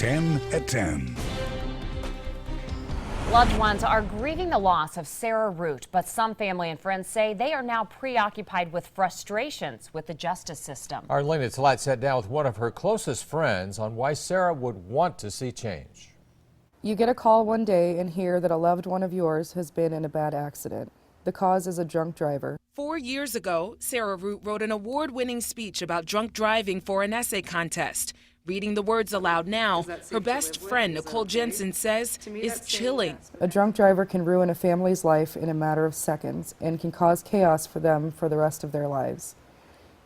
10 at 10. Loved ones are grieving the loss of Sarah Root, but some family and friends say they are now preoccupied with frustrations with the justice system. Our Lena Talat sat down with one of her closest friends on why Sarah would want to see change. You get a call one day and hear that a loved one of yours has been in a bad accident. The cause is a drunk driver. 4 years ago, Sarah Root wrote an award-winning speech about drunk driving for an essay contest. Reading the words aloud now, her best friend, Nicole Jensen, says is chilling. A drunk driver can ruin a family's life in a matter of seconds and can cause chaos for them for the rest of their lives.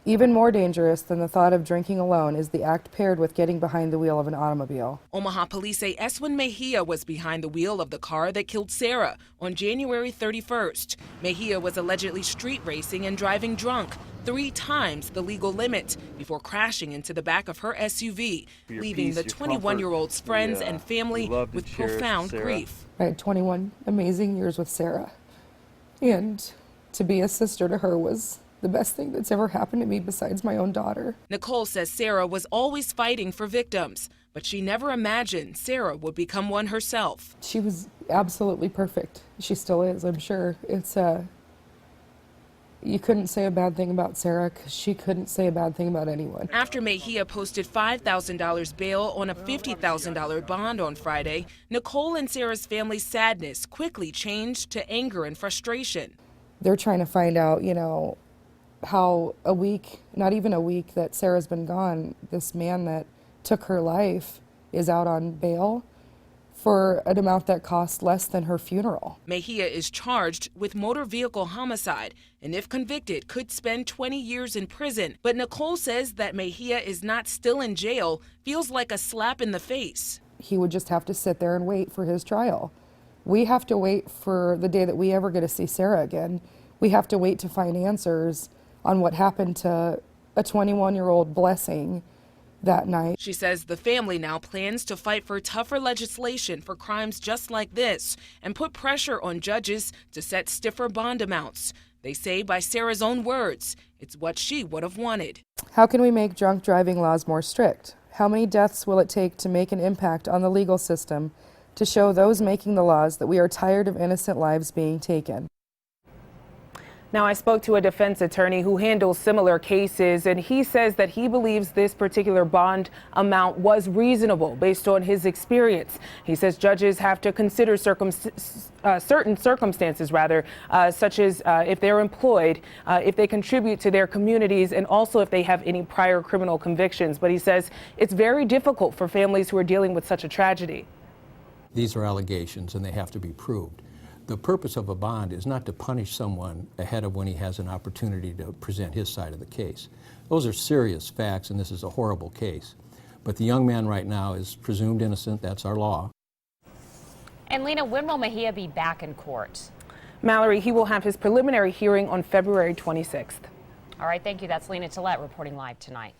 Even more dangerous than the thought of drinking alone is the act paired with getting behind the wheel of an automobile. Omaha police say Eswin Mejia was behind the wheel of the car that killed Sarah on January 31st. Mejia was allegedly street racing and driving drunk 3 times the legal limit before crashing into the back of her SUV, leaving the 21-year-old's friends and family with profound grief. I had 21 amazing years with Sarah, and to be a sister to her was the best thing that's ever happened to me besides my own daughter. Nicole says Sarah was always fighting for victims, but she never imagined Sarah would become one herself. She was absolutely perfect. She still is, I'm sure. You couldn't say a bad thing about Sarah because she couldn't say a bad thing about anyone. After Mejia posted $5,000 bail on a $50,000 bond on Friday, Nicole and Sarah's family's sadness quickly changed to anger and frustration. They're trying to find out, how a week, not even a week that Sarah's been gone, this man that took her life is out on bail for an amount that costs less than her funeral. Mejia is charged with motor vehicle homicide and if convicted could spend 20 years in prison. But Nicole says that Mejia is not still in jail feels like a slap in the face. He would just have to sit there and wait for his trial. We have to wait for the day that we ever get to see Sarah again. We have to wait to find answers on what happened to a 21-year-old Blessing that night. She says the family now plans to fight for tougher legislation for crimes just like this and put pressure on judges to set stiffer bond amounts. They say, by Sarah's own words, it's what she would have wanted. How can we make drunk driving laws more strict? How many deaths will it take to make an impact on the legal system to show those making the laws that we are tired of innocent lives being taken? Now, I spoke to a defense attorney who handles similar cases, and he says that he believes this particular bond amount was reasonable based on his experience. He says judges have to consider certain circumstances, such as if they're employed, if they contribute to their communities, and also if they have any prior criminal convictions. But he says it's very difficult for families who are dealing with such a tragedy. These are allegations, and they have to be proved. The purpose of a bond is not to punish someone ahead of when he has an opportunity to present his side of the case. Those are serious facts, and this is a horrible case. But the young man right now is presumed innocent. That's our law. And Lena, when will Mejia be back in court? Mallory, he will have his preliminary hearing on February 26th. All right, thank you. That's Lena Talat reporting live tonight.